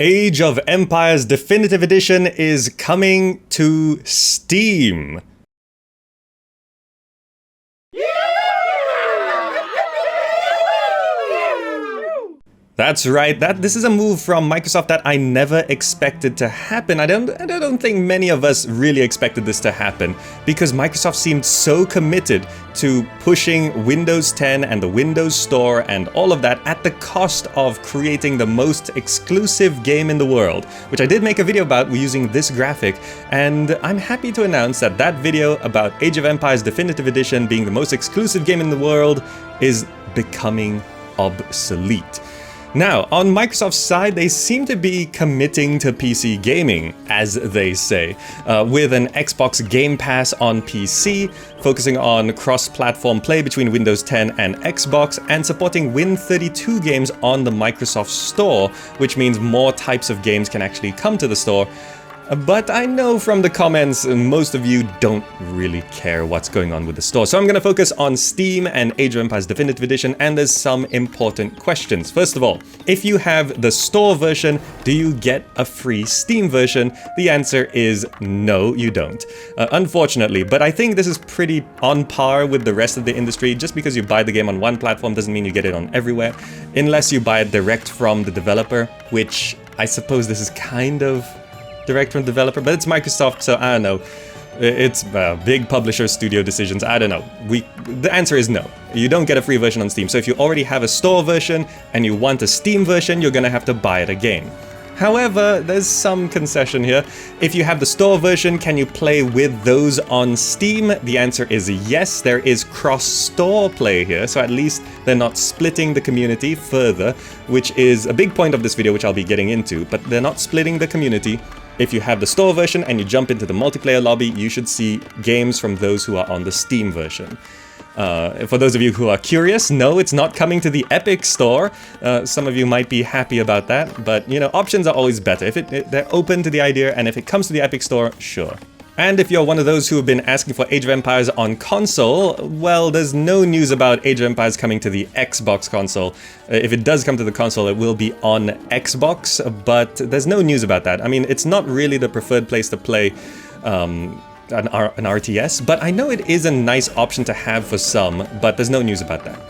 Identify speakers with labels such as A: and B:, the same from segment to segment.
A: Age of Empires Definitive Edition is coming to Steam. That's right, this is a move from Microsoft that I never expected to happen. I don't think many of us really expected this to happen, because Microsoft seemed so committed to pushing Windows 10 and the Windows Store and all of that at the cost of creating the most exclusive game in the world, which I did make a video about using this graphic, and I'm happy to announce that that video about Age of Empires Definitive Edition being the most exclusive game in the world is becoming obsolete. Now, on Microsoft's side, they seem to be committing to PC gaming, as they say, with an Xbox Game Pass on PC, focusing on cross-platform play between Windows 10 and Xbox, and supporting Win32 games on the Microsoft Store, which means more types of games can actually come to the store. But I know from the comments, most of you don't really care what's going on with the store. So I'm going to focus on Steam and Age of Empires Definitive Edition, and there's some important questions. First of all, if you have the store version, do you get a free Steam version? The answer is no, you don't. Unfortunately, but I think this is pretty on par with the rest of the industry. Just because you buy the game on one platform doesn't mean you get it on everywhere, unless you buy it direct from the developer, which I suppose this is kind of direct from developer, but it's Microsoft, so I don't know. It's big publisher studio decisions, I don't know. The answer is no. You don't get a free version on Steam, so if you already have a store version and you want a Steam version, you're gonna have to buy it again. However, there's some concession here. If you have the store version, can you play with those on Steam? The answer is yes, there is cross-store play here, so at least they're not splitting the community further, which is a big point of this video, which I'll be getting into, but they're not splitting the community. If you have the store version and you jump into the multiplayer lobby, you should see games from those who are on the Steam version. For those of you who are curious, no, it's not coming to the Epic Store. Some of you might be happy about that, but you know, options are always better. If they're open to the idea, and if it comes to the Epic Store, sure. And if you're one of those who have been asking for Age of Empires on console, well, there's no news about Age of Empires coming to the Xbox console. If it does come to the console, it will be on Xbox, but there's no news about that. I mean, it's not really the preferred place to play an RTS, but I know it is a nice option to have for some, but there's no news about that.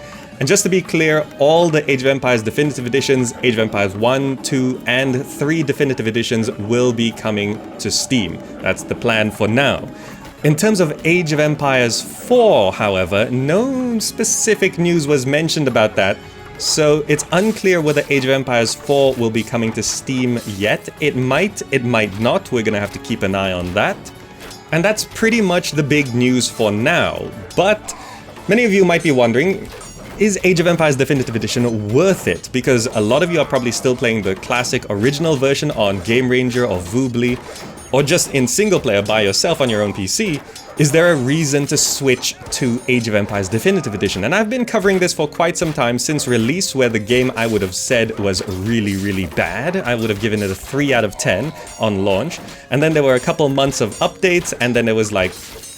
A: And just to be clear, all the Age of Empires Definitive Editions, Age of Empires 1, 2, and 3 Definitive Editions will be coming to Steam. That's the plan for now. In terms of Age of Empires 4, however, no specific news was mentioned about that, so it's unclear whether Age of Empires 4 will be coming to Steam yet. It might not. We're gonna have to keep an eye on that. And that's pretty much the big news for now. But many of you might be wondering, is Age of Empires Definitive Edition worth it? Because a lot of you are probably still playing the classic original version on Game Ranger or Voobly, or just in single player by yourself on your own PC. Is there a reason to switch to Age of Empires Definitive Edition? And I've been covering this for quite some time, since release, where the game I would have said was really, really bad. I would have given it a 3 out of 10 on launch. And then there were a couple months of updates, and then there was like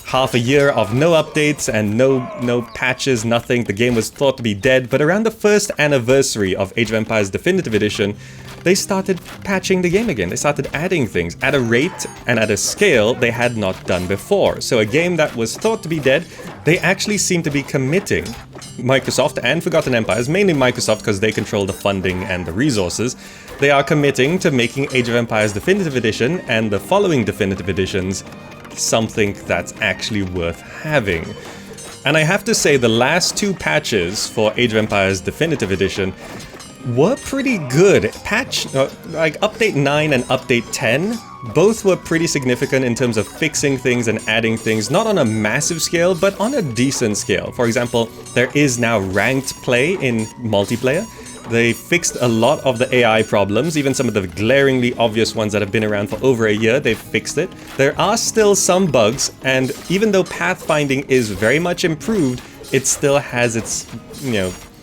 A: half a year of no updates and no patches, nothing. The game was thought to be dead, but around the first anniversary of Age of Empires Definitive Edition, they started patching the game again. They started adding things at a rate and at a scale they had not done before. So a game that was thought to be dead, they actually seem to be committing. Microsoft and Forgotten Empires, mainly Microsoft because they control the funding and the resources, they are committing to making Age of Empires Definitive Edition and the following Definitive Editions something that's actually worth having. And I have to say, the last 2 patches for Age of Empires Definitive Edition were pretty good. Like Update 9 and Update 10, both were pretty significant in terms of fixing things and adding things, not on a massive scale, but on a decent scale. For example, there is now ranked play in multiplayer. They fixed a lot of the AI problems, even some of the glaringly obvious ones that have been around for over a year, they've fixed it. There are still some bugs, and even though pathfinding is very much improved, it still has its,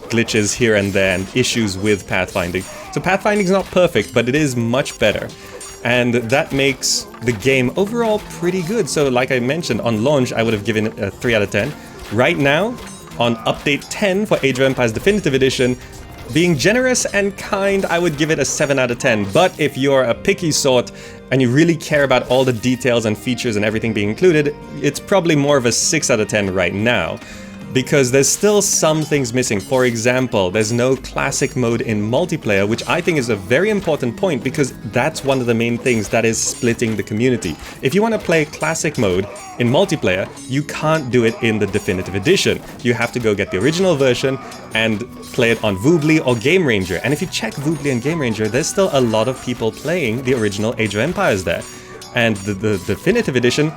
A: glitches here and there and issues with pathfinding. So pathfinding is not perfect, but it is much better. And that makes the game overall pretty good. So like I mentioned, on launch, I would have given it a 3 out of 10. Right now, on Update 10 for Age of Empires Definitive Edition, Being generous and kind, I would give it a 7 out of 10. But if you're a picky sort and you really care about all the details and features and everything being included, it's probably more of a 6 out of 10 right now. Because there's still some things missing. For example, there's no classic mode in multiplayer, which I think is a very important point because that's one of the main things that is splitting the community. If you want to play classic mode in multiplayer, you can't do it in the definitive edition. You have to go get the original version and play it on Voobly or Game Ranger. And if you check Voobly and Game Ranger, there's still a lot of people playing the original Age of Empires there. And the definitive edition,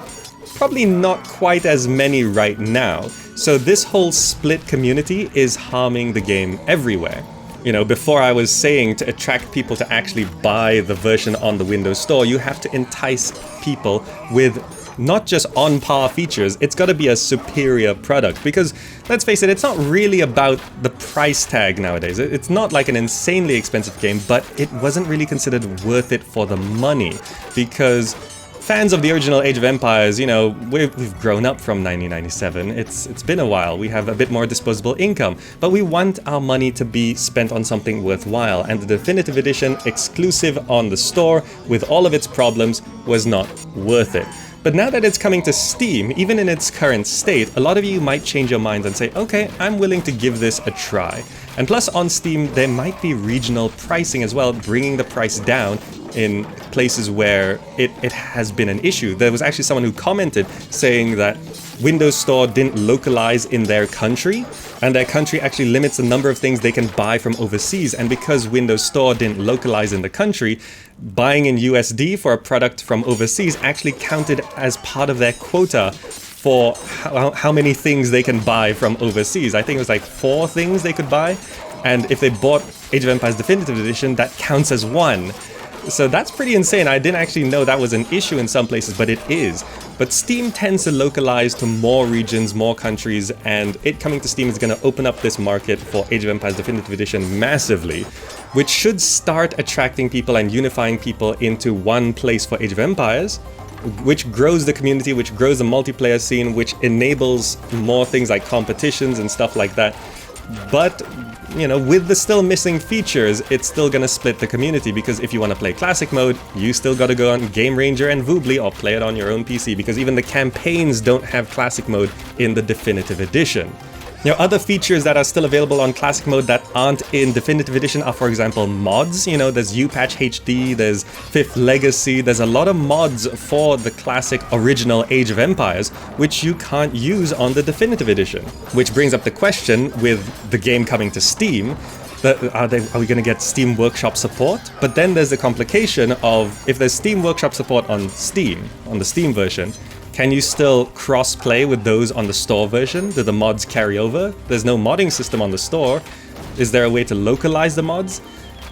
A: probably not quite as many right now. So this whole split community is harming the game everywhere. You know, before I was saying to attract people to actually buy the version on the Windows Store, you have to entice people with not just on-par features, it's got to be a superior product. Because, let's face it, it's not really about the price tag nowadays. It's not like an insanely expensive game, but it wasn't really considered worth it for the money. Because fans of the original Age of Empires, you know, we've grown up from 1997. It's been a while. We have a bit more disposable income, but we want our money to be spent on something worthwhile. And the definitive edition, exclusive on the store, with all of its problems, was not worth it. But now that it's coming to Steam, even in its current state, a lot of you might change your minds and say, okay, I'm willing to give this a try. And plus on Steam, there might be regional pricing as well, bringing the price down in places where it has been an issue. There was actually someone who commented saying that Windows Store didn't localize in their country, and their country actually limits the number of things they can buy from overseas. And because Windows Store didn't localize in the country, buying in USD for a product from overseas actually counted as part of their quota for how many things they can buy from overseas. I think it was like 4 things they could buy, and if they bought Age of Empires Definitive Edition, that counts as 1. So that's pretty insane. I didn't actually know that was an issue in some places, but it is. But Steam tends to localize to more regions, more countries, and it coming to Steam is going to open up this market for Age of Empires Definitive Edition massively, which should start attracting people and unifying people into one place for Age of Empires, which grows the community, which grows the multiplayer scene, which enables more things like competitions and stuff like that. But, you know, with the still missing features, it's still gonna split the community, because if you want to play classic mode, you still gotta go on Game Ranger and Voobly or play it on your own PC, because even the campaigns don't have classic mode in the definitive edition. You know, other features that are still available on classic mode that aren't in definitive edition are, for example, mods. You know, there's UPatch HD, there's 5th Legacy, there's a lot of mods for the classic original Age of Empires, which you can't use on the definitive edition. Which brings up the question, with the game coming to Steam, are we going to get Steam Workshop support? But then there's the complication of, if there's Steam Workshop support on Steam, on the Steam version, can you still cross-play with those on the store version? Do the mods carry over? There's no modding system on the store. Is there a way to localize the mods?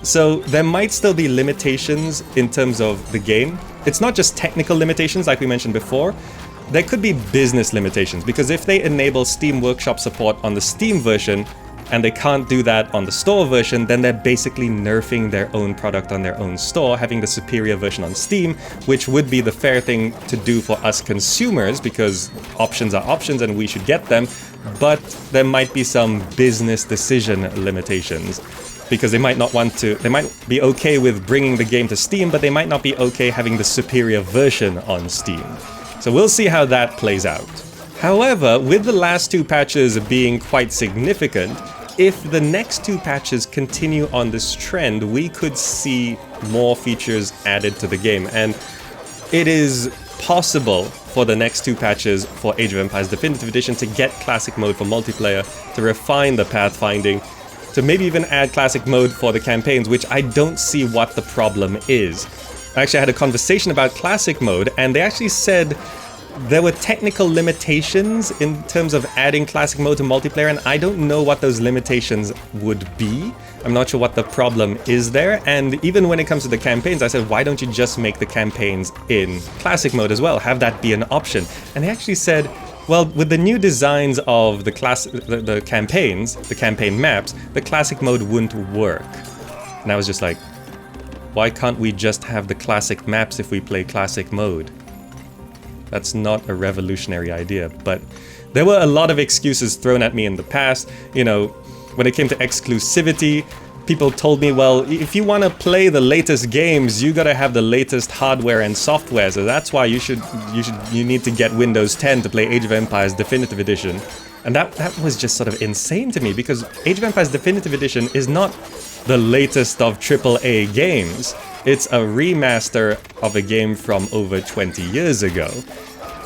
A: So there might still be limitations in terms of the game. It's not just technical limitations like we mentioned before. There could be business limitations, because if they enable Steam Workshop support on the Steam version, and they can't do that on the store version, then they're basically nerfing their own product on their own store, having the superior version on Steam, which would be the fair thing to do for us consumers, because options are options and we should get them. But there might be some business decision limitations, because they might not want to, they might be okay with bringing the game to Steam, but they might not be okay having the superior version on Steam. So we'll see how that plays out. However, with the last 2 patches being quite significant, if the next 2 patches continue on this trend, we could see more features added to the game. And it is possible for the next 2 patches for Age of Empires Definitive Edition to get classic mode for multiplayer, to refine the pathfinding, to maybe even add classic mode for the campaigns, which I don't see what the problem is. I actually had a conversation about classic mode, and they actually said there were technical limitations in terms of adding classic mode to multiplayer, and I don't know what those limitations would be. I'm not sure what the problem is there. And even when it comes to the campaigns, I said, why don't you just make the campaigns in classic mode as well? Have that be an option. And they actually said, well, with the new designs of the campaigns, the campaign maps, the classic mode wouldn't work. And I was just like, why can't we just have the classic maps if we play classic mode? That's not a revolutionary idea, but there were a lot of excuses thrown at me in the past. You know, When it came to exclusivity, people told me, well, if you want to play the latest games, you gotta have the latest hardware and software, so that's why you need to get Windows 10 to play Age of Empires Definitive Edition. And that was just sort of insane to me, because Age of Empires Definitive Edition is not the latest of AAA games. It's a remaster of a game from over 20 years ago.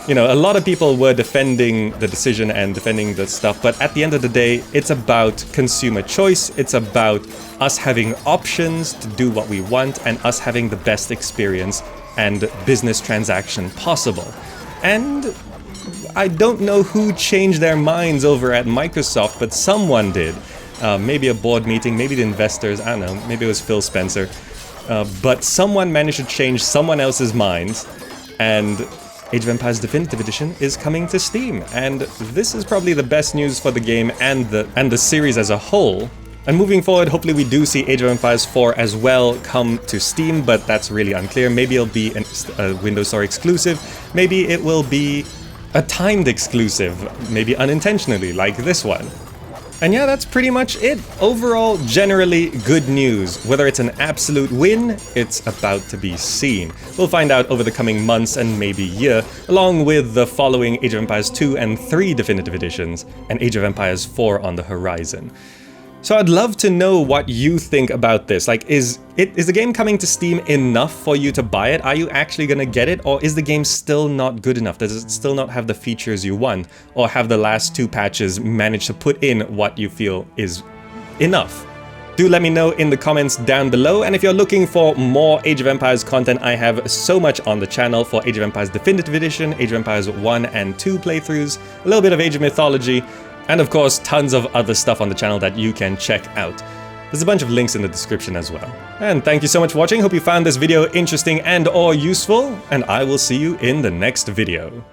A: You know, a lot of people were defending the decision and defending the stuff, but at the end of the day, it's about consumer choice, it's about us having options to do what we want, and us having the best experience and business transaction possible. And I don't know who changed their minds over at Microsoft, but someone did. Maybe a board meeting, maybe the investors, I don't know, maybe it was Phil Spencer. But someone managed to change someone else's minds, and Age of Empires Definitive Edition is coming to Steam, and this is probably the best news for the game and the series as a whole. And moving forward, hopefully we do see Age of Empires 4 as well come to Steam, but that's really unclear. Maybe it'll be a Windows Store exclusive, maybe it will be a timed exclusive, maybe unintentionally, like this one. And yeah, that's pretty much it. Overall, generally good news. Whether it's an absolute win, it's about to be seen. We'll find out over the coming months and maybe year, along with the following Age of Empires 2 and 3 Definitive Editions, and Age of Empires 4 on the horizon. So I'd love to know what you think about this. Like, is the game coming to Steam enough for you to buy it? Are you actually gonna get it? Or is the game still not good enough? Does it still not have the features you want? Or have the last 2 patches managed to put in what you feel is enough? Do let me know in the comments down below, and if you're looking for more Age of Empires content, I have so much on the channel for Age of Empires Definitive Edition, Age of Empires 1 and 2 playthroughs, a little bit of Age of Mythology, and of course, tons of other stuff on the channel that you can check out. There's a bunch of links in the description as well. And thank you so much for watching. Hope you found this video interesting and or useful, and I will see you in the next video.